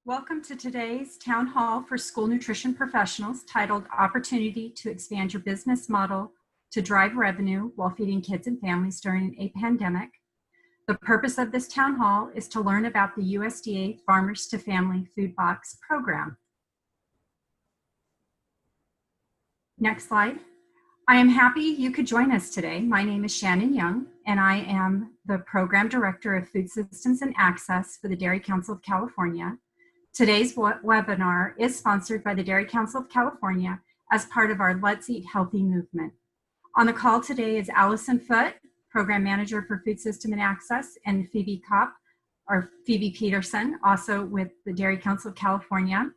Welcome to today's Town Hall for School Nutrition Professionals titled Opportunity to Expand Your Business Model to Drive Revenue While Feeding Kids and Families During a Pandemic. The purpose of this Town Hall is to learn about the USDA Farmers to Family Food Box Program. Next slide. I am happy you could join us today. My name is Shannon Young, and I am the Program Director of Food Systems and Access for the Dairy Council of California. Today's webinar is sponsored by the Dairy Council of California as part of our Let's Eat Healthy movement. On the call today is Allison Foote, Program Manager for Food System and Access, and Phoebe Kopp, or Phoebe Peterson, also with the Dairy Council of California.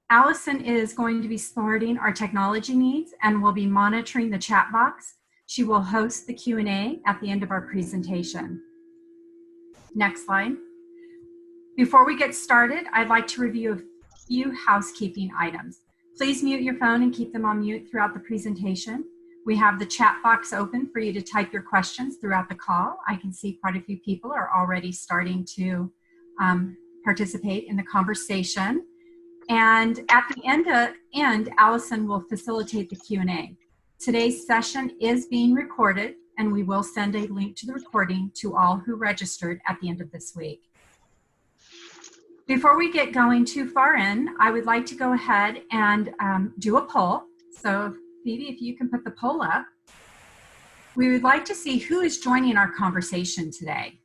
Allison is going to be supporting our technology needs and will be monitoring the chat box. She will host the Q&A at the end of our presentation. Next slide. Before we get started, I'd like to review a few housekeeping items. Please mute your phone and keep them on mute throughout the presentation. We have the chat box open for you to type your questions throughout the call. I can see quite a few people are already starting to participate in the conversation. And at the end, Allison will facilitate the Q&A. Today's session is being recorded, and we will send a link to the recording to all who registered at the end of this week. Before we get going too far in, I would like to go ahead and do a poll. So Phoebe, if you can put the poll up. We would like to see who is joining our conversation today.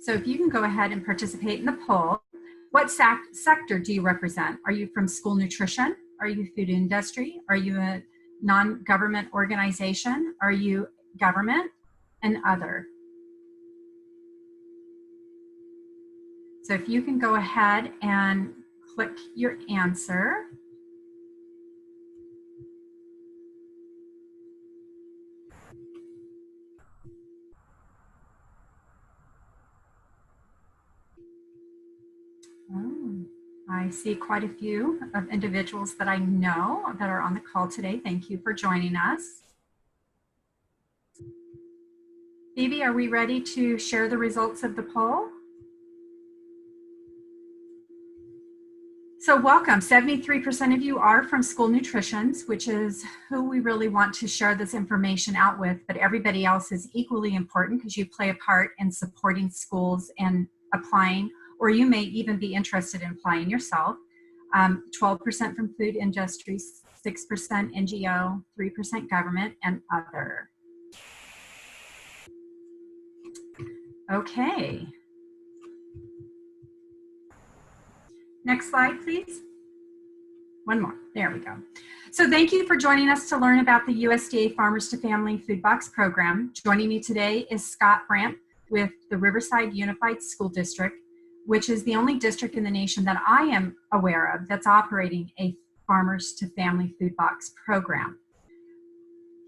So if you can go ahead and participate in the poll. What sector do you represent? Are you from school nutrition? Are you food industry? Are you a non-government organization? Are you government and other? So if you can go ahead and click your answer. Oh, I see quite a few of individuals that I know that are on the call today. Thank you for joining us. Phoebe, are we ready to share the results of the poll? So welcome, 73% of you are from school nutrition, which is who we really want to share this information out with, but everybody else is equally important because you play a part in supporting schools and applying, or you may even be interested in applying yourself. 12% from food industry, 6% NGO, 3% government, and other. Okay. Next slide, please. One more. There we go. So thank you for joining us to learn about the USDA Farmers to Family Food Box Program. Joining me today is Scott Brandt with the Riverside Unified School District, which is the only district in the nation that I am aware of that's operating a Farmers to Family Food Box program.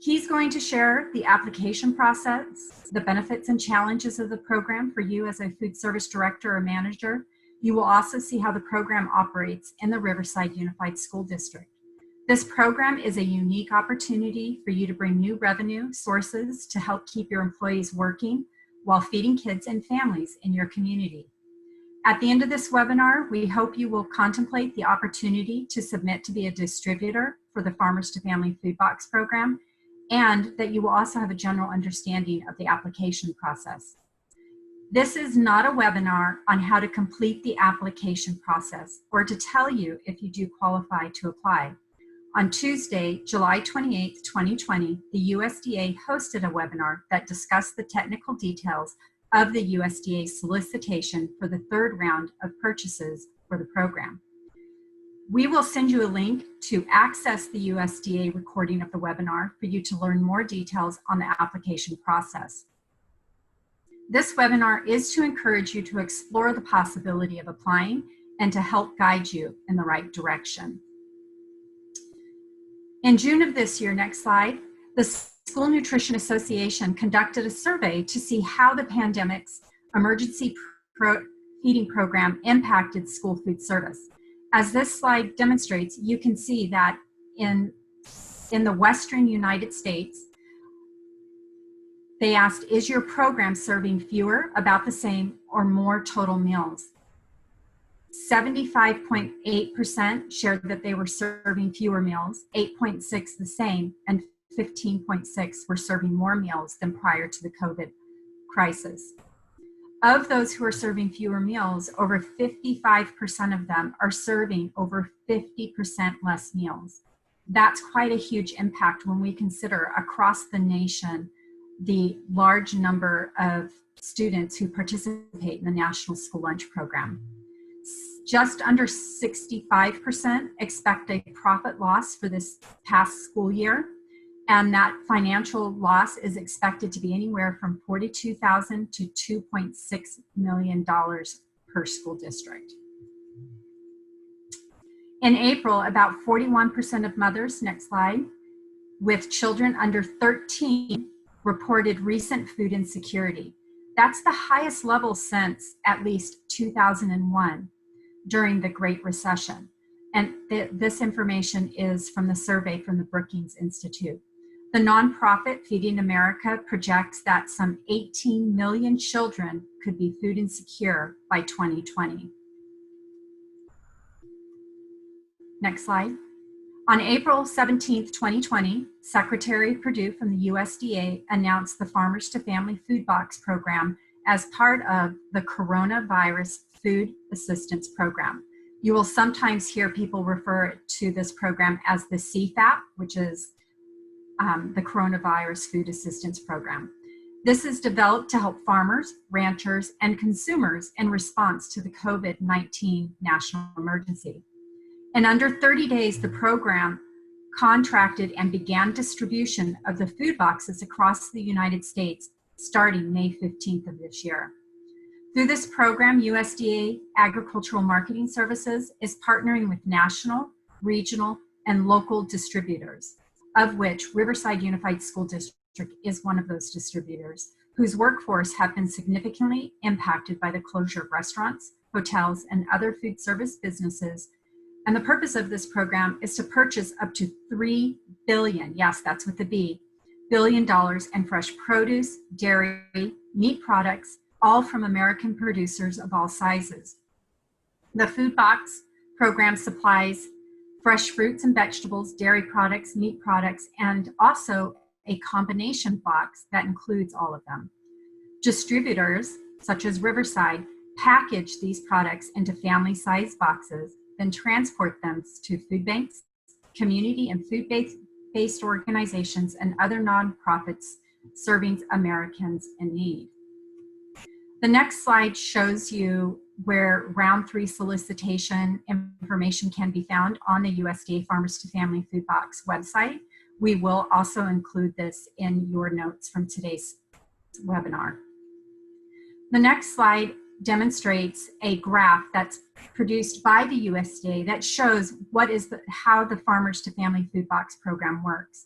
He's going to share the application process, the benefits and challenges of the program for you as a food service director or manager. You will also see how the program operates in the Riverside Unified School District. This program is a unique opportunity for you to bring new revenue sources to help keep your employees working while feeding kids and families in your community. At the end of this webinar, we hope you will contemplate the opportunity to submit to be a distributor for the Farmers to Family Food Box program, and that you will also have a general understanding of the application process. This is not a webinar on how to complete the application process or to tell you if you do qualify to apply. On Tuesday, July 28, 2020, the USDA hosted a webinar that discussed the technical details of the USDA solicitation for the third round of purchases for the program. We will send you a link to access the USDA recording of the webinar for you to learn more details on the application process. This webinar is to encourage you to explore the possibility of applying and to help guide you in the right direction. In June of this year, next slide, the School Nutrition Association conducted a survey to see how the pandemic's emergency feeding program impacted school food service. As this slide demonstrates, you can see that in the Western United States, They asked, is your program serving fewer, about the same, or more total meals? 75.8% shared that they were serving fewer meals, 8.6% the same, and 15.6% were serving more meals than prior to the COVID crisis. Of those who are serving fewer meals, over 55% of them are serving over 50% less meals. That's quite a huge impact when we consider across the nation the large number of students who participate in the National School Lunch Program. Just under 65% expect a profit loss for this past school year, and that financial loss is expected to be anywhere from $42,000 to $2.6 million per school district. In April, about 41% of mothers, next slide, with children under 13 reported recent food insecurity. That's the highest level since at least 2001 during the Great Recession. And this information is from the survey from the Brookings Institute. The nonprofit Feeding America projects that some 18 million children could be food insecure by 2020. Next slide. On April 17th, 2020, Secretary Perdue from the USDA announced the Farmers to Family Food Box Program as part of the Coronavirus Food Assistance Program. You will sometimes hear people refer to this program as the CFAP, which is the Coronavirus Food Assistance Program. This is developed to help farmers, ranchers, and consumers in response to the COVID-19 national emergency. In under 30 days, the program contracted and began distribution of the food boxes across the United States starting May 15th of this year. Through this program, USDA Agricultural Marketing Services is partnering with national, regional, and local distributors, of which Riverside Unified School District is one of those distributors, whose workforce have been significantly impacted by the closure of restaurants, hotels, and other food service businesses. And the purpose of this program is to purchase up to $3 billion, yes, that's with the B, $billion in fresh produce, dairy, meat products, all from American producers of all sizes. The food box program supplies fresh fruits and vegetables, dairy products, meat products, and also a combination box that includes all of them. Distributors, such as Riverside, package these products into family-sized boxes, then transport them to food banks, community and food-based organizations, and other nonprofits serving Americans in need. The next slide shows you where round 3 solicitation information can be found on the USDA Farmers to Family Food Box website. We will also include this in your notes from today's webinar. The next slide demonstrates a graph that's produced by the USDA that shows how the Farmers to Family Food Box program works.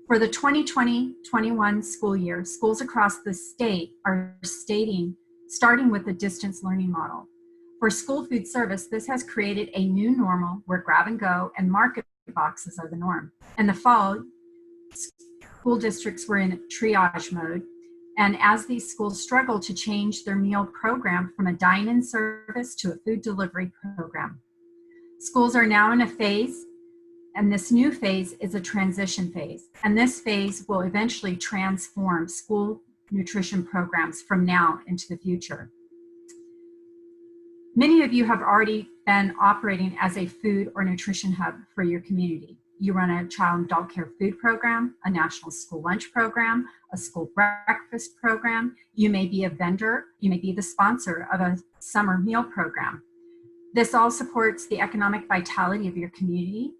For the 2020-21 school year, schools across the state are starting with a distance learning model. For school food service, this has created a new normal where grab and go and market boxes are the norm. In the fall, school districts were in triage mode, and as these schools struggle to change their meal program from a dine-in service to a food delivery program. Schools are now in a phase, and this new phase is a transition phase. And this phase will eventually transform school nutrition programs from now into the future. Many of you have already been operating as a food or nutrition hub for your community. You run a child and adult care food program, a national school lunch program, a school breakfast program. You may be a vendor, you may be the sponsor of a summer meal program. This all supports the economic vitality of your community.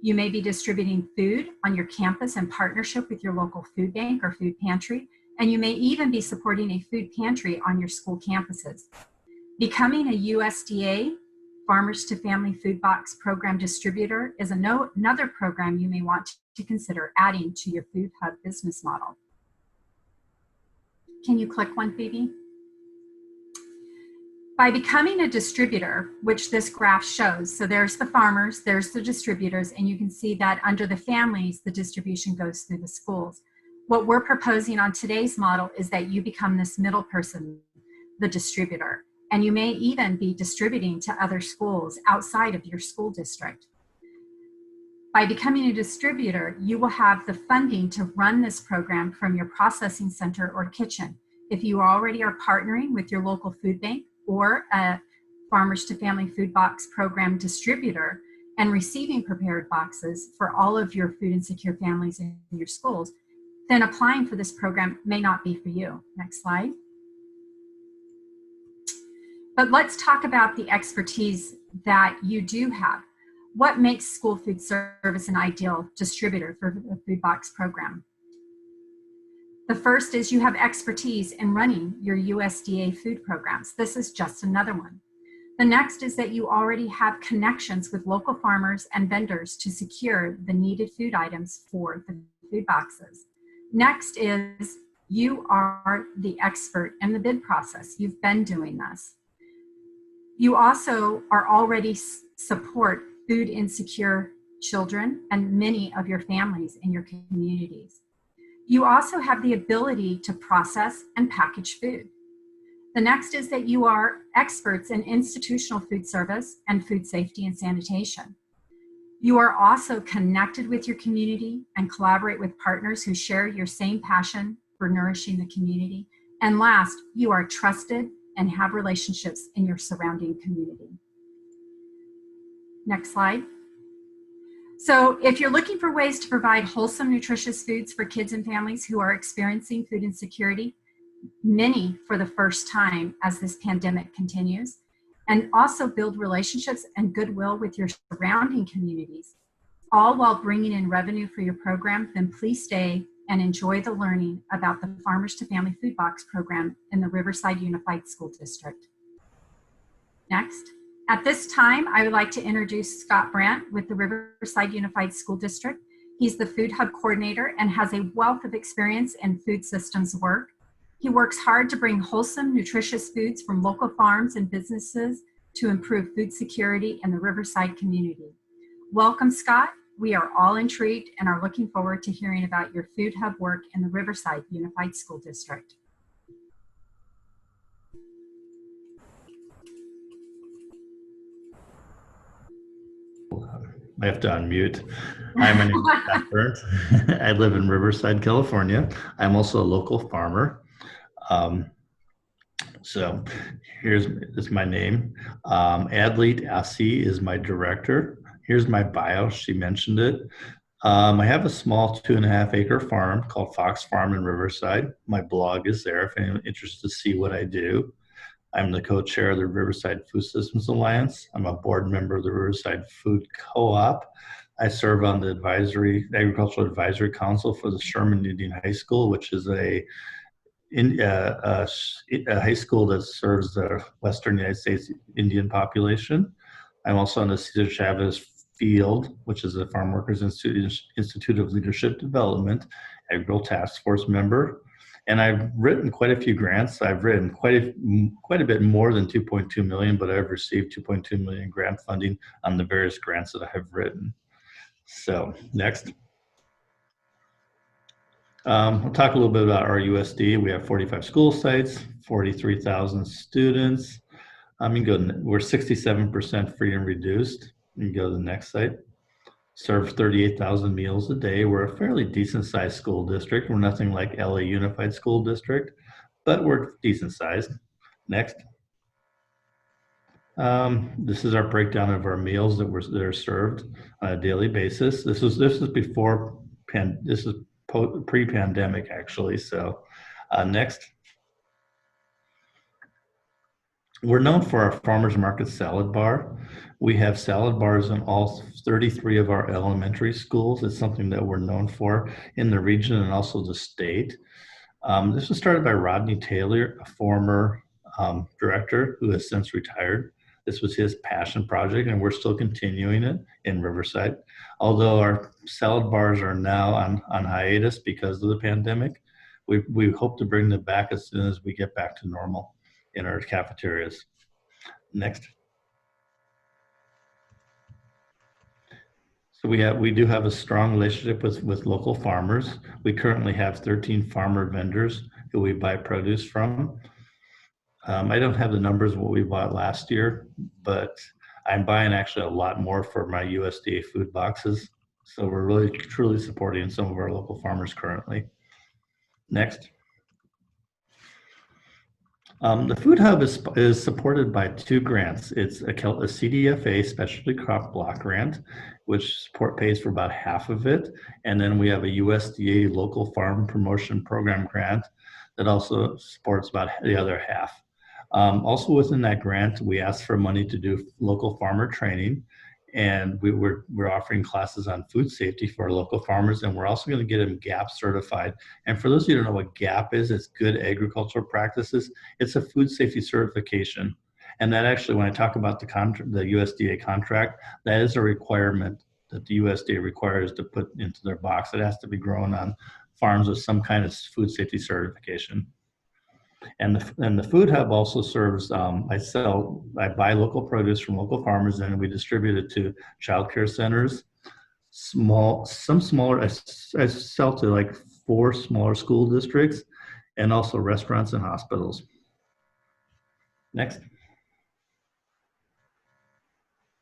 You may be distributing food on your campus in partnership with your local food bank or food pantry, and you may even be supporting a food pantry on your school campuses. Becoming a USDA Farmers to Family Food Box program distributor is another program you may want to consider adding to your food hub business model. Can you click one, Phoebe? By becoming a distributor, which this graph shows, so there's the farmers, there's the distributors, and you can see that under the families, the distribution goes through the schools. What we're proposing on today's model is that you become this middle person, the distributor, and you may even be distributing to other schools outside of your school district. By becoming a distributor, you will have the funding to run this program from your processing center or kitchen. If you already are partnering with your local food bank or a Farmers to Family Food Box Program distributor and receiving prepared boxes for all of your food insecure families in your schools, then applying for this program may not be for you. Next slide. But let's talk about the expertise that you do have. What makes school food service an ideal distributor for the food box program? The first is you have expertise in running your USDA food programs. This is just another one. The next is that you already have connections with local farmers and vendors to secure the needed food items for the food boxes. Next is you are the expert in the bid process. You've been doing this. You also are already support food insecure children and many of your families in your communities. You also have the ability to process and package food. The next is that you are experts in institutional food service and food safety and sanitation. You are also connected with your community and collaborate with partners who share your same passion for nourishing the community. And last, you are trusted and have relationships in your surrounding community. Next slide. So if you're looking for ways to provide wholesome, nutritious foods for kids and families who are experiencing food insecurity, many for the first time as this pandemic continues, and also build relationships and goodwill with your surrounding communities, all while bringing in revenue for your program, then please stay and enjoy the learning about the Farmers to Family Food Box program in the Riverside Unified School District. Next. At this time, I would like to introduce Scott Brandt with the Riverside Unified School District. He's the Food Hub Coordinator and has a wealth of experience in food systems work. He works hard to bring wholesome, nutritious foods from local farms and businesses to improve food security in the Riverside community. Welcome, Scott. We are all intrigued and are looking forward to hearing about your Food Hub work in the Riverside Unified School District. I have to unmute. Hi, my name is Scott Brandt. I live in Riverside, California. I'm also a local farmer. So here's my name. Adlete Assi is my director. Here's my bio. She mentioned it. I have a small 2.5 acre farm called Fox Farm in Riverside. My blog is there if anyone's interested to see what I do. I'm the co-chair of the Riverside Food Systems Alliance. I'm a board member of the Riverside Food Co-op. I serve on the Agricultural Advisory Council for the Sherman Indian High School, which is a high school that serves the Western United States Indian population. I'm also on the Cesar Chavez Field, which is a Farm Workers Institute of Leadership Development, Agricultural Task Force member. And I've written quite a few grants. I've written quite a bit more than 2.2 million, but I've received 2.2 million grant funding on the various grants that I have written. So next. I'll talk a little bit about RUSD. We have 45 school sites, 43,000 students. We're 67% free and reduced. You can go to the next site. Serve 38,000 meals a day. We're a fairly decent sized school district. We're nothing like LA Unified School District, but we're decent sized. Next. This is our breakdown of our meals that are served on a daily basis. This is before this is pre-pandemic actually. So next. We're known for our farmers market salad bar. We have salad bars in all 33 of our elementary schools. It's something that we're known for in the region and also the state. This was started by Rodney Taylor, a former director who has since retired. This was his passion project, and we're still continuing it in Riverside. Although our salad bars are now on hiatus because of the pandemic, we hope to bring them back as soon as we get back to normal in our cafeterias. Next. So we do have a strong relationship with local farmers. We currently have 13 farmer vendors who we buy produce from. I don't have the numbers of what we bought last year, but I'm buying actually a lot more for my USDA food boxes. So we're really truly supporting some of our local farmers currently. Next. The Food Hub is supported by 2 grants. It's a CDFA Specialty Crop Block Grant, which pays for about half of it. And then we have a USDA Local Farm Promotion Program grant that also supports about the other half. Also within that grant, we asked for money to do local farmer training. And we're offering classes on food safety for our local farmers, and we're also going to get them GAP certified. And for those of you who don't know what GAP is, it's Good Agricultural Practices. It's a food safety certification. And that actually, when I talk about the USDA contract, that is a requirement that the USDA requires to put into their box. It has to be grown on farms with some kind of food safety certification. And the Food Hub also serves, I buy local produce from local farmers, and we distribute it to childcare centers, some smaller, I sell to like 4 smaller school districts, and also restaurants and hospitals. Next.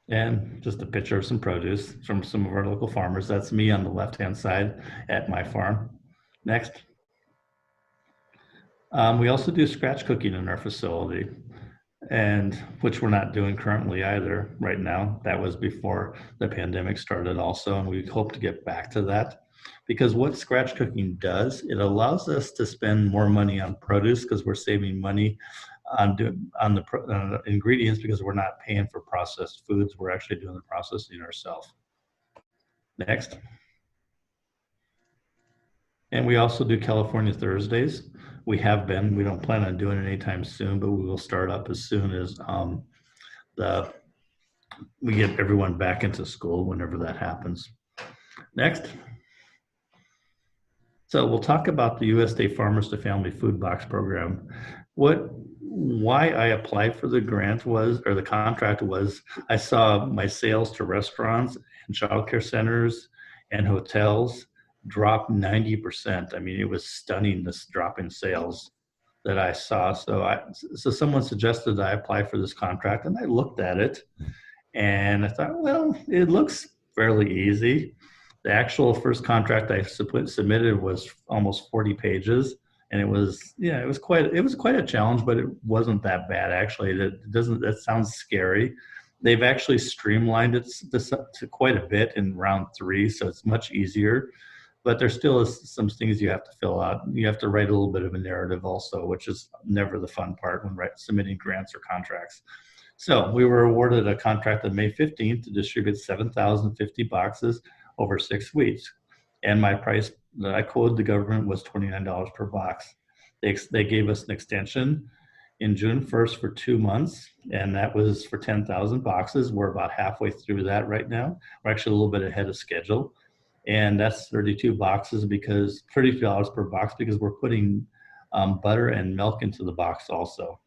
And just a picture of some produce from some of our local farmers. That's me on the left-hand side at my farm. Next. We also do scratch cooking in our facility, and which we're not doing currently either right now. That was before the pandemic started also, and we hope to get back to that, because what scratch cooking does, it allows us to spend more money on produce because we're saving money on the ingredients, because we're not paying for processed foods. We're actually doing the processing ourselves. Next. And we also do California Thursdays. We don't plan on doing it anytime soon, but we will start up as soon as we get everyone back into school, whenever that happens. Next. So we'll talk about the USDA Farmers to Family Food Box Program. Why I applied for the grant or the contract was, I saw my sales to restaurants and childcare centers and hotels drop 90%. I mean, it was stunning, this drop in sales that I saw. So someone suggested that I apply for this contract, and I looked at it and I thought, well, it looks fairly easy. The actual first contract I submitted was almost 40 pages, and it was quite a challenge, but it wasn't that bad actually. That sounds scary. They've actually streamlined it to quite a bit in round 3, so it's much easier. But there still is some things you have to fill out. You have to write a little bit of a narrative also, which is never the fun part when submitting grants or contracts. So we were awarded a contract on May 15th to distribute 7,050 boxes over 6 weeks. And my price that I quoted the government was $29 per box. They gave us an extension in June 1st for 2 months, and that was for 10,000 boxes. We're about halfway through that right now. We're actually a little bit ahead of schedule. And that's 32 boxes because $30 per box, because we're putting butter and milk into the box also.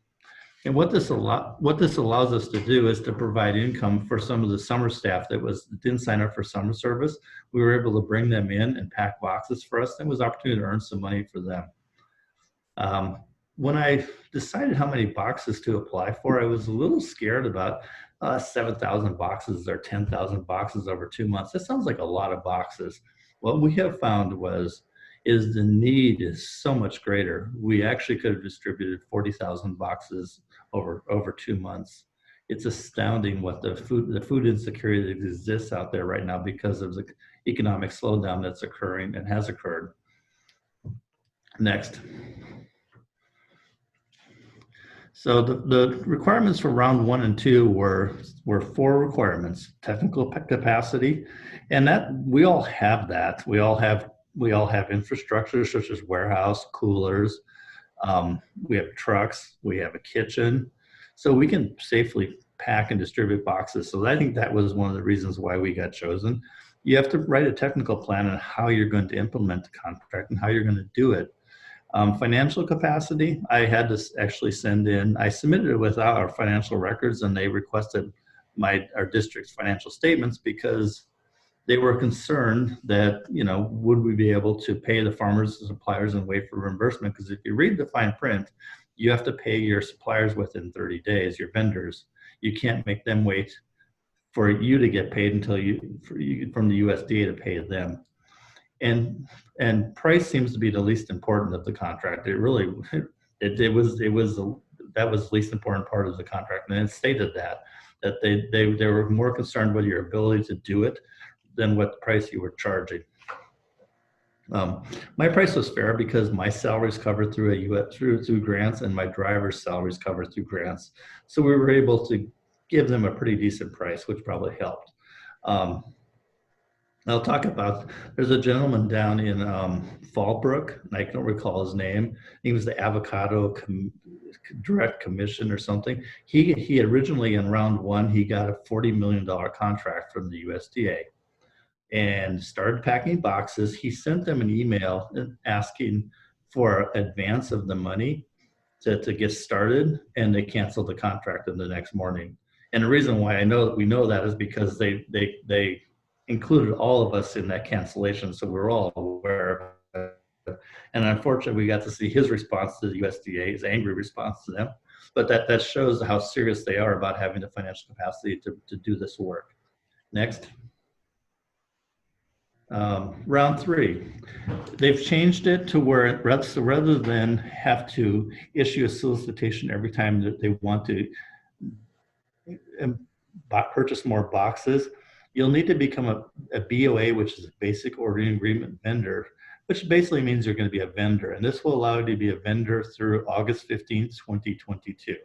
And what this allows us to do is to provide income for some of the summer staff that didn't sign up for summer service. We were able to bring them in and pack boxes for us. It was an opportunity to earn some money for them. When I decided how many boxes to apply for, I was a little scared about 7,000 boxes or 10,000 boxes over 2 months. That sounds like a lot of boxes. What we have found is the need is so much greater. We actually could have distributed 40,000 boxes over 2 months. It's astounding what the food insecurity that exists out there right now because of the economic slowdown that's occurring and has occurred. Next. So the requirements for round 1 and 2 were 4 requirements: technical capacity, and that we all have that. We all have infrastructure such as warehouse, coolers. We have trucks. We have a kitchen, so we can safely pack and distribute boxes. So I think that was one of the reasons why we got chosen. You have to write a technical plan on how you're going to implement the contract and how you're going to do it. Financial capacity, I had to actually I submitted it without our financial records, and they requested our district's financial statements because they were concerned that, would we be able to pay the farmers and suppliers and wait for reimbursement? Because if you read the fine print, you have to pay your suppliers within 30 days, your vendors. You can't make them wait for you to get paid until from the USDA to pay them. And price seems to be the least important of the contract. It really, it was that was the least important part of the contract. And it stated that they were more concerned with your ability to do it than what price you were charging. My price was fair because my salary is covered through grants, and my driver's salary is covered through grants. So we were able to give them a pretty decent price, which probably helped. I'll talk about, there's a gentleman down in Fallbrook, and I don't recall his name. He was the avocado direct commission or something. He originally in round one, he got a $40 million contract from the USDA and started packing boxes. He sent them an email asking for advance of the money to get started, and they canceled the contract in the next morning. And the reason why we know that is because they included all of us in that cancellation, so we're all aware of it. And unfortunately, we got to see his response to the USDA, his angry response to them. But that shows how serious they are about having the financial capacity to do this work. Next. Round three, they've changed it to where rather than have to issue a solicitation every time that they want to purchase more boxes, you'll need to become a BOA, which is a basic ordering agreement vendor, which basically means you're going to be a vendor. And this will allow you to be a vendor through August 15th, 2022.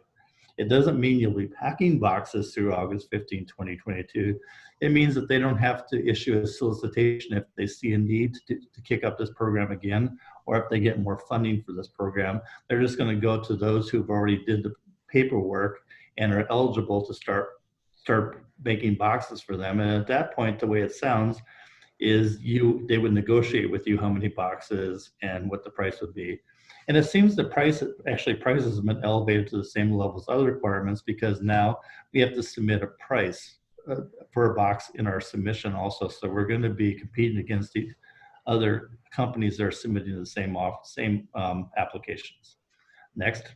It doesn't mean you'll be packing boxes through August 15, 2022. It means that they don't have to issue a solicitation if they see a need to kick up this program again, or if they get more funding for this program. They're just going to go to those who've already did the paperwork and are eligible to start making boxes for them. And at that point, the way it sounds is they would negotiate with you how many boxes and what the price would be. And it seems the prices have been elevated to the same level as other requirements, because now we have to submit a price for a box in our submission also. So we're going to be competing against the other companies that are submitting the same applications. Next.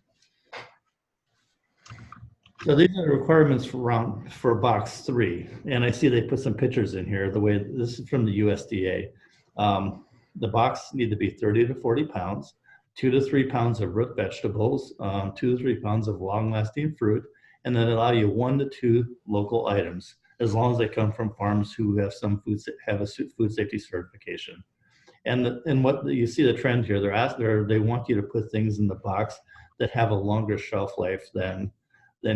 So these are the requirements for box 3. And I see they put some pictures in here. This is from the USDA. The box need to be 30 to 40 pounds. 2 to 3 pounds of root vegetables, 2 to 3 pounds of long-lasting fruit, and then allow you 1 to 2 local items, as long as they come from farms who have a food safety certification. And what you see the trend here, they want you to put things in the box that have a longer shelf life than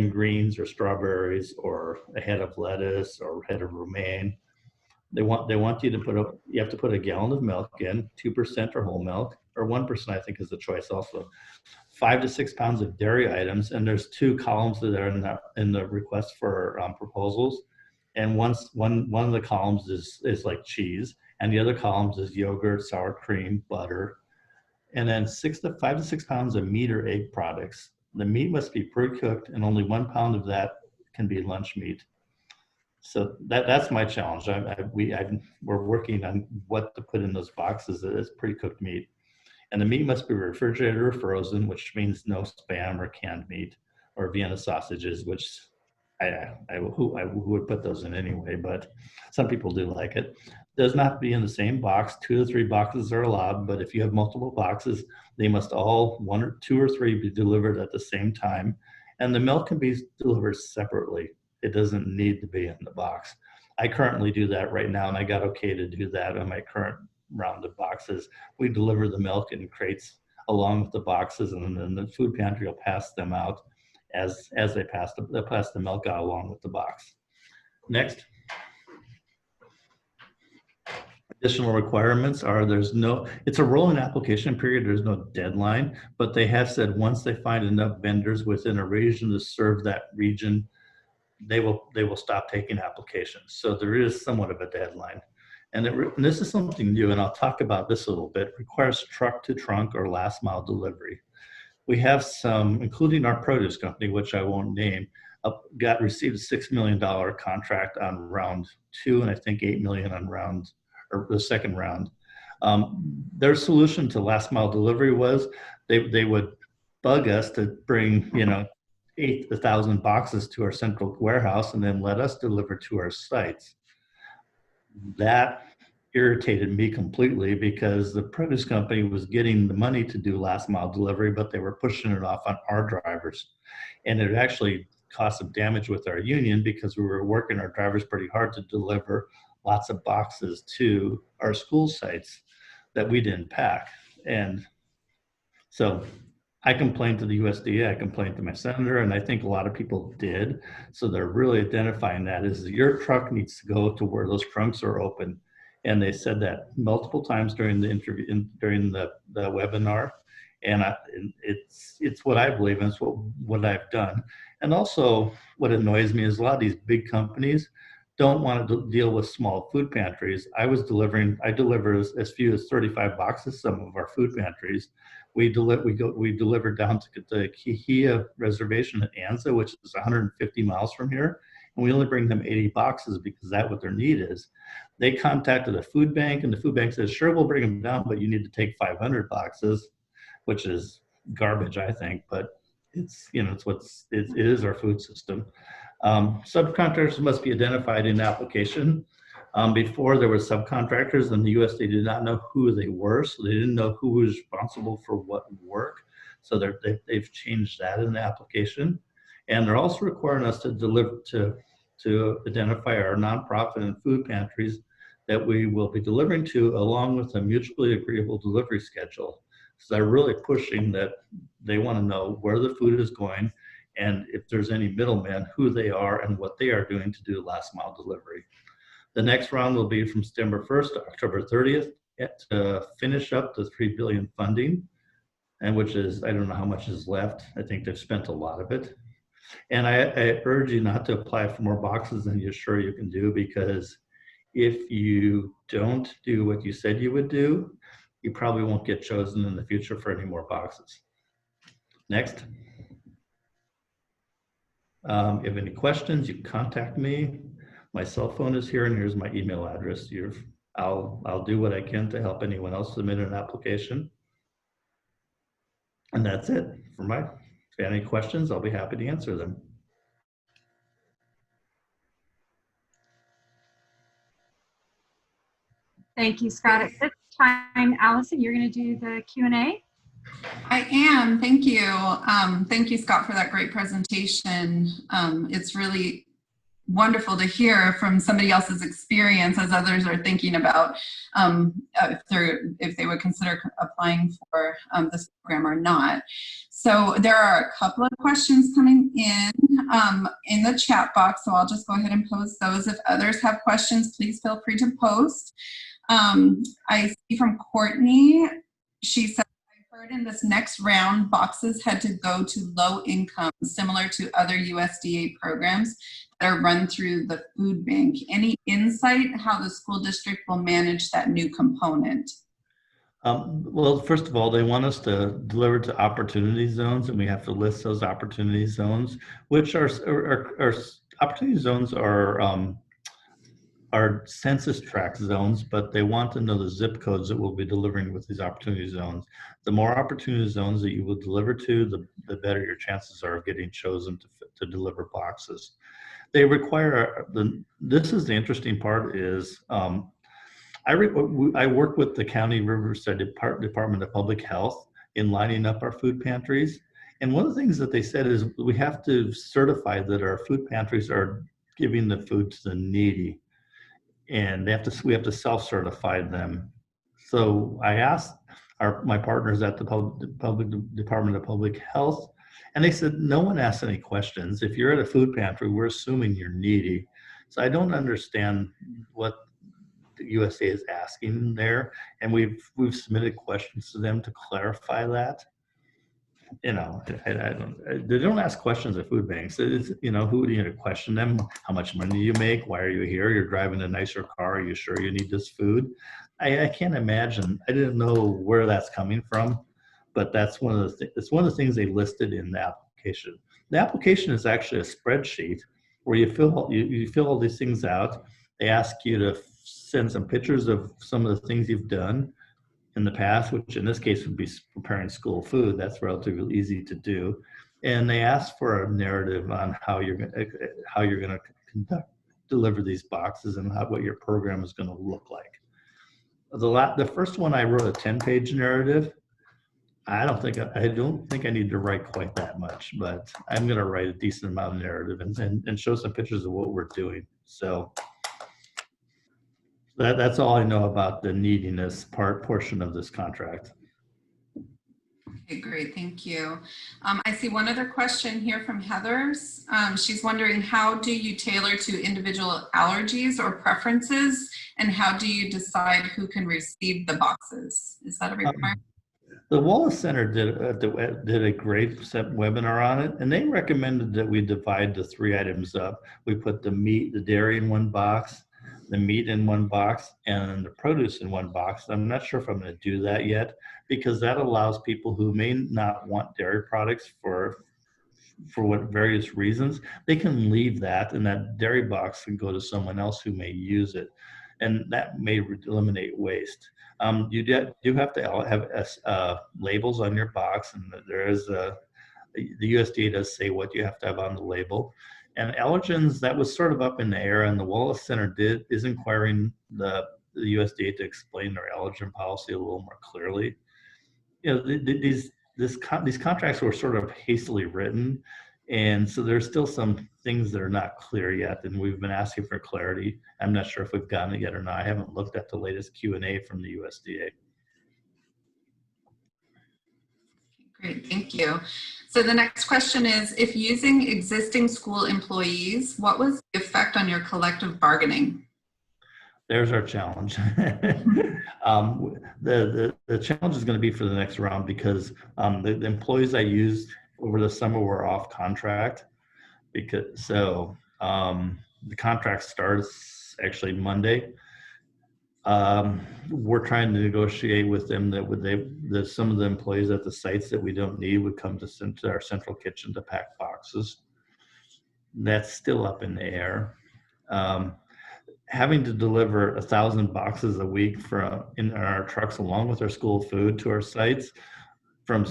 greens or strawberries or a head of lettuce or a head of romaine. They want you to you have to put a gallon of milk in, 2% or whole milk, or 1% I think is the choice also. 5 to 6 pounds of dairy items, and there's 2 columns that are in the request for proposals. And one of the columns is like cheese, and the other columns is yogurt, sour cream, butter. And then 5 to 6 pounds of meat or egg products. The meat must be pre-cooked, and only 1 pound of that can be lunch meat. So that's my challenge. We're working on what to put in those boxes that is pre-cooked meat. And the meat must be refrigerated or frozen, which means no Spam or canned meat or Vienna sausages, which who would put those in anyway, but some people do like it. Does not be in the same box. 2 to 3 boxes are allowed, but if you have multiple boxes, they must all 1 or 2 or 3 be delivered at the same time. And the milk can be delivered separately. It doesn't need to be in the box. I currently do that right now, and I got okay to do that on my current round of boxes. We deliver the milk in crates along with the boxes, and then the food pantry will pass them out as they pass the milk out along with the box. Next. Additional requirements are it's a rolling application period. There's no deadline, but they have said once they find enough vendors within a region to serve that region, they will stop taking applications. So there is somewhat of a deadline. And this is something new, and I'll talk about this a little bit. It requires truck to trunk or last mile delivery. We have some, including our produce company, which I won't name, received a $6 million contract on round 2, and I think $8 million on the second round. Their solution to last mile delivery was they would bug us to bring 8,000 boxes to our central warehouse and then let us deliver to our sites. That irritated me completely because the produce company was getting the money to do last mile delivery, but they were pushing it off on our drivers. And it actually caused some damage with our union because we were working our drivers pretty hard to deliver lots of boxes to our school sites that we didn't pack. And so I complained to the USDA, I complained to my senator, and I think a lot of people did. So they're really identifying that as your truck needs to go to where those trunks are open. And they said that multiple times during the interview, during the webinar. And it's what I believe, and it's what I've done. And also what annoys me is a lot of these big companies don't want to deal with small food pantries. I deliver as few as 35 boxes, some of our food pantries. We deliver down to the Kihia reservation at Anza, which is 150 miles from here. And we only bring them 80 boxes because that's what their need is. They contacted a food bank, and the food bank says, sure, we'll bring them down, but you need to take 500 boxes, which is garbage, I think, but it is our food system. Subcontractors must be identified in the application. Before there were subcontractors, and the USDA did not know who they were, so they didn't know who was responsible for what work. So they've changed that in the application, and they're also requiring us to deliver to identify our nonprofit and food pantries that we will be delivering to, along with a mutually agreeable delivery schedule. So they're really pushing that. They want to know where the food is going, and if there's any middlemen, who they are and what they are doing to do last mile delivery. The next round will be from September 1st to October 30th to finish up the $3 billion funding, and which is, I don't know how much is left. I think they've spent a lot of it. And I urge you not to apply for more boxes than you're sure you can do, because if you don't do what you said you would do, you probably won't get chosen in the future for any more boxes. Next. If you have any questions, you can contact me. My cell phone is here, and here's my email address. I'll do what I can to help anyone else submit an application. And that's it for if you have any questions, I'll be happy to answer them. Thank you, Scott. At this time, Allison, you're going to do the Q&A? I am. Thank you. Thank you, Scott, for that great presentation. It's really wonderful to hear from somebody else's experience as others are thinking about if they would consider applying for this program or not. So there are a couple of questions coming in the chat box, so I'll just go ahead and post those. If others have questions, please feel free to post. I see from Courtney, she said, I heard in this next round, boxes had to go to low income, similar to other USDA programs that are run through the food bank. Any insight how the school district will manage that new component? Well, first of all, they want us to deliver to opportunity zones, and we have to list those opportunity zones, which are opportunity zones are census tract zones, but they want to know the zip codes that we'll be delivering with these opportunity zones. The more opportunity zones that you will deliver to, the better your chances are of getting chosen to deliver boxes. They require, this is the interesting part is, I work with the County Riverside Department of Public Health in lining up our food pantries. And one of the things that they said is we have to certify that our food pantries are giving the food to the needy. And we have to self-certify them. So I asked my partners at the Public Department of Public Health, and they said, no one asks any questions. If you're at a food pantry, we're assuming you're needy. So I don't understand what the USA is asking there. And we've submitted questions to them to clarify that. They don't ask questions at food banks. It's, who do you question them? How much money do you make? Why are you here? You're driving a nicer car. Are you sure you need this food? I can't imagine. I didn't know where that's coming from, but that's one of the things they listed in the application. The application is actually a spreadsheet where you fill all these things out. They ask you to send some pictures of some of the things you've done in the past, which in this case would be preparing school food. That's relatively easy to do. And they ask for a narrative on how you're going to deliver these boxes and what your program is going to look like. The first one I wrote a 10-page narrative. I don't think I need to write quite that much, but I'm going to write a decent amount of narrative and show some pictures of what we're doing. So that's all I know about the neediness portion of this contract. Okay, great, thank you. I see one other question here from Heather's. She's wondering, how do you tailor to individual allergies or preferences, and how do you decide who can receive the boxes? Is that a requirement? The Wallace Center did a great webinar on it, and they recommended that we divide the 3 items up. We put the dairy in one box, the meat in one box, and the produce in one box. I'm not sure if I'm going to do that yet, because that allows people who may not want dairy products for what various reasons, they can leave that, and that dairy box can go to someone else who may use it, and that may eliminate waste. You do have to have labels on your box, and there is the USDA does say what you have to have on the label. And allergens, that was sort of up in the air, and the Wallace Center is inquiring the USDA to explain their allergen policy a little more clearly. You know, these contracts were sort of hastily written, and so there's still some things that are not clear yet, and we've been asking for clarity. I'm not sure if we've gotten it yet or not. I haven't looked at the latest Q&A from the USDA. Great, thank you. So the next question is, if using existing school employees, what was the effect on your collective bargaining? There's our challenge. The challenge is going to be for the next round, because the employees I used over the summer were off contract. The contract starts actually Monday. We're trying to negotiate with them that some of the employees at the sites that we don't need would come to our central kitchen to pack boxes. That's still up in the air. Having to deliver 1,000 boxes a week in our trucks along with our school food to our sites from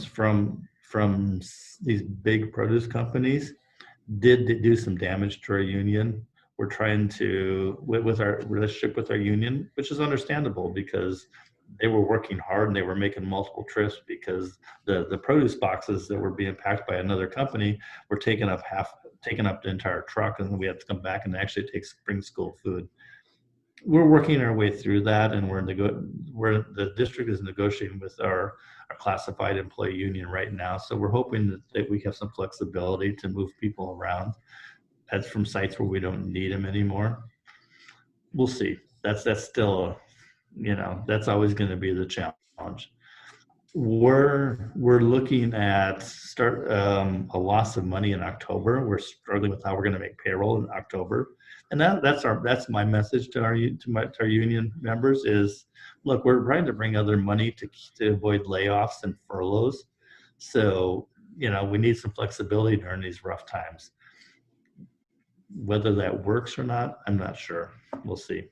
these big produce companies did do some damage to our union. We're trying to, with our relationship with our union, which is understandable because they were working hard and they were making multiple trips, because the produce boxes that were being packed by another company were taking up the entire truck, and then we had to come back and actually take spring school food. We're working our way through that, and the district is negotiating with our classified employee union right now. So we're hoping that we have some flexibility to move people around. That's from sites where we don't need them anymore. We'll see. That's still, that's always going to be the challenge. We're looking at a loss of money in October. We're struggling with how we're going to make payroll in October, and that's my message to our union members is, look, we're trying to bring other money to avoid layoffs and furloughs. So we need some flexibility during these rough times. Whether that works or not, I'm not sure. We'll see.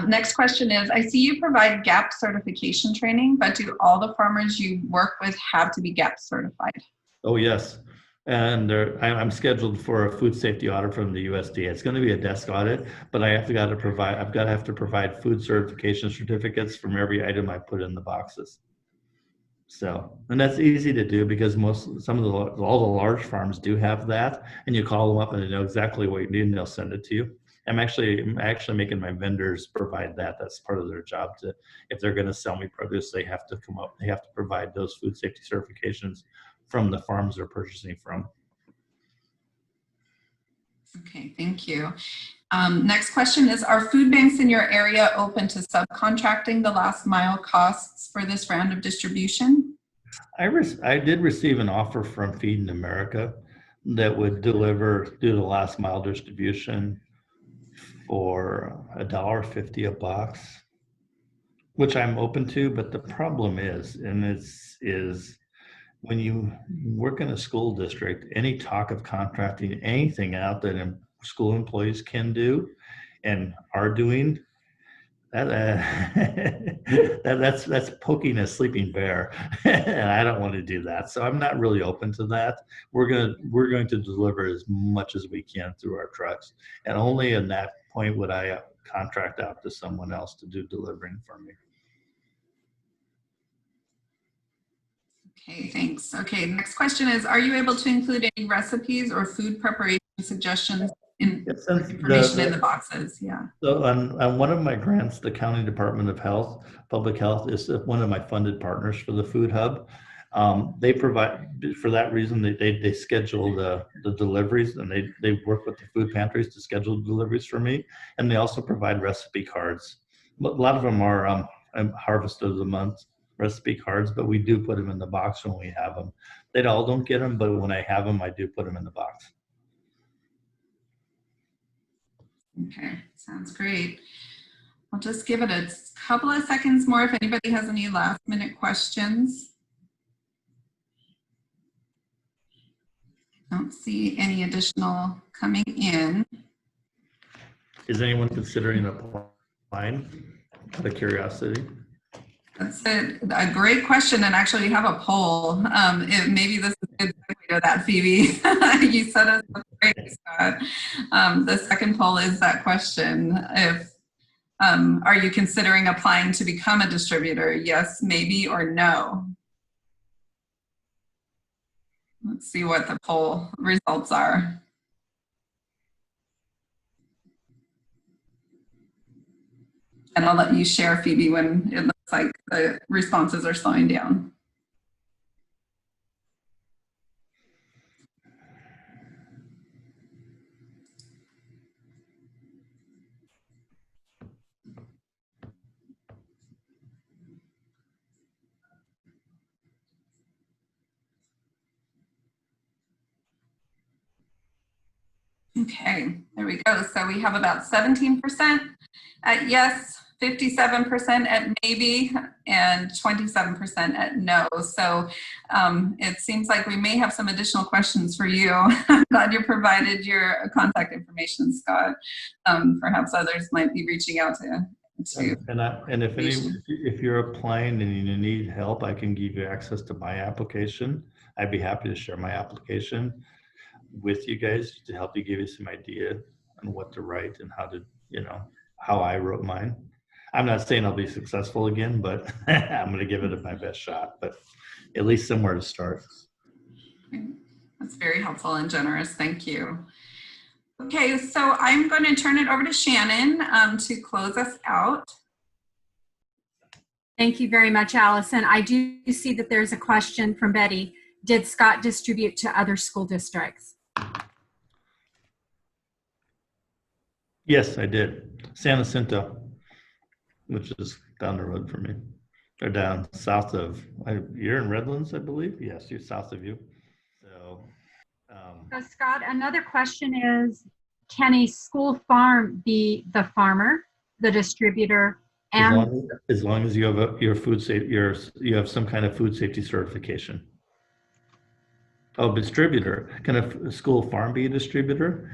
Next question is, I see you provide GAP certification training, but do all the farmers you work with have to be GAP certified? Oh, yes. And I'm scheduled for a food safety audit from the USDA. It's going to be a desk audit, but I've got to provide food certification certificates from every item I put in the boxes. So, and that's easy to do because all the large farms do have that, and you call them up and they know exactly what you need and they'll send it to you. I'm actually making my vendors provide that. That's part of their job. If they're going to sell me produce, they have to provide those food safety certifications from the farms they're purchasing from. Okay, thank you. Next question is, are food banks in your area open to subcontracting the last mile costs for this round of distribution? I did receive an offer from Feeding America that would do the last mile distribution for $1.50 a box. which I'm open to, but the problem is when you work in a school district, any talk of contracting anything out that school employees can do and are doing, that's poking a sleeping bear, and I don't want to do that. So I'm not really open to that. We're going to deliver as much as we can through our trucks, and only in that point would I contract out to someone else to do delivering for me. Okay, thanks. Okay, next question is, are you able to include any recipes or food preparation suggestions in information in the boxes? Yeah. So on one of my grants, the County Department of Health, Public Health is one of my funded partners for the Food Hub. They provide, for that reason, they schedule the deliveries, and they work with the food pantries to schedule deliveries for me. And they also provide recipe cards. A lot of them are harvest of the month recipe cards, but we do put them in the box when we have them. They all don't get them, but when I have them, I do put them in the box. Okay, sounds great. I'll just give it a couple of seconds more if anybody has any last minute questions. Don't see any additional coming in. Is anyone considering applying, out of curiosity? That's a great question, and actually we have a poll. Maybe this is a good segue to that, Phoebe. You set us up great, Scott. The second poll is that question: if are you considering applying to become a distributor? Yes, maybe, or no. Let's see what the poll results are. And I'll let you share, Phoebe, when it looks like the responses are slowing down. Okay, there we go. So we have about 17% at yes, 57% at maybe, and 27% at no. So it seems like we may have some additional questions for you. I'm glad you provided your contact information, Scott. Perhaps others might be reaching out to and if you're applying and you need help, I can give you access to my application. I'd be happy to share my application with you guys to help you, give you some idea on what to write and how to, how I wrote mine. I'm not saying I'll be successful again, but I'm going to give it my best shot, but at least somewhere to start. That's very helpful and generous. Thank you. Okay, so I'm going to turn it over to Shannon to close us out. Thank you very much, Allison. I do see that there's a question from Betty. Did Scott distribute to other school districts? Yes, I did. San Jacinto, which is down the road from me. Or down south of, you're in Redlands, I believe? Yes, you're south of you. So, Scott, another question is, can a school farm be the farmer, the distributor, and as long as you have your food safety, you have some kind of food safety certification. Oh, distributor. Can a school farm be a distributor?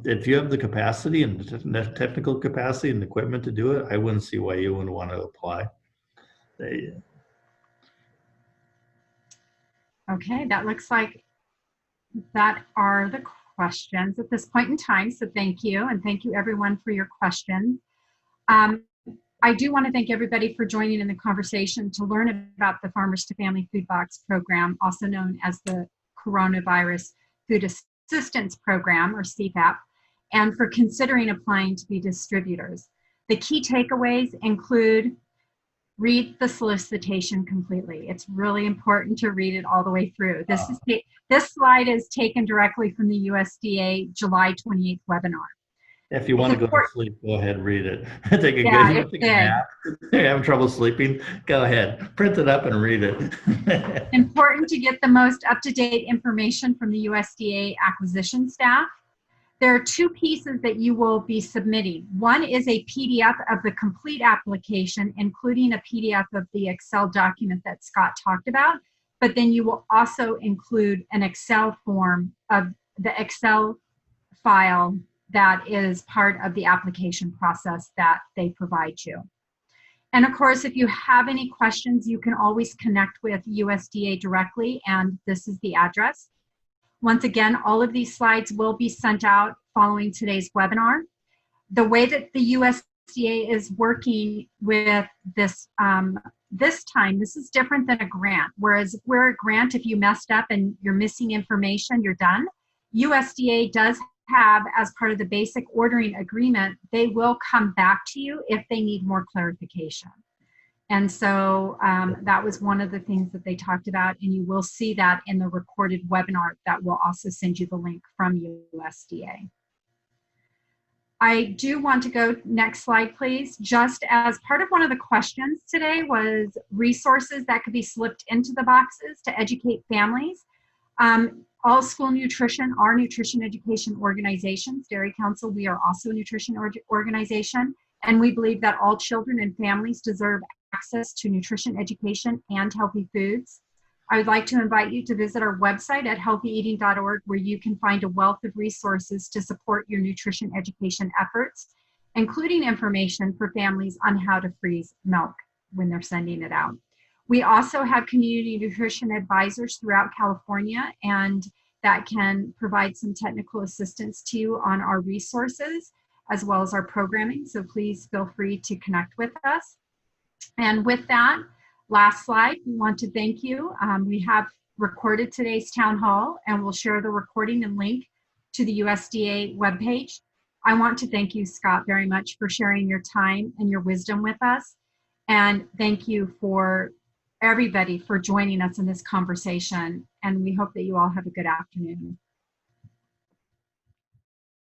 If you have the capacity and the technical capacity and equipment to do it, I wouldn't see why you wouldn't want to apply. Okay, that looks like that are the questions at this point in time. So thank you, and thank you everyone for your questions. I do want to thank everybody for joining in the conversation to learn about the Farmers to Family Food Box Program, also known as the Coronavirus Food Assistance Program, or CFAP, and for considering applying to be distributors. The key takeaways include: read the solicitation completely. It's really important to read it all the way through. This slide is taken directly from the USDA July 28th webinar. If you want to go to sleep, go ahead and read it. Take a good nap. You're having trouble sleeping, go ahead. Print it up and read it. Important to get the most up-to-date information from the USDA acquisition staff. there are two pieces that you will be submitting. One is a PDF of the complete application, including a PDF of the Excel document that Scott talked about, but then you will also include an Excel form of the Excel file that is part of the application process that they provide you. And of course, if you have any questions, you can always connect with USDA directly, and this is the address. Once again, all of these slides will be sent out following today's webinar. The way that the USDA is working with this this time, this is different than a grant. Whereas where a grant, if you messed up and you're missing information, you're done. USDA does have, as part of the basic ordering agreement, they will come back to you if they need more clarification. And so that was one of the things that they talked about, and you will see that in the recorded webinar that will also send you the link from USDA. I do want to go, next slide please. Just as part of one of the questions today was resources that could be slipped into the boxes to educate families. All School Nutrition are nutrition education organizations. Dairy Council, we are also a nutrition organization, and we believe that all children and families deserve access to nutrition education and healthy foods. I would like to invite you to visit our website at healthyeating.org, where you can find a wealth of resources to support your nutrition education efforts, including information for families on how to freeze milk when they're sending it out. We also have community nutrition advisors throughout California, and that can provide some technical assistance to you on our resources as well as our programming. So please feel free to connect with us. And with that, last slide, we want to thank you. We have recorded today's town hall, and we'll share the recording and link to the USDA webpage. I want to thank you, Scott, very much for sharing your time and your wisdom with us. And thank you for everybody for joining us in this conversation. And we hope that you all have a good afternoon.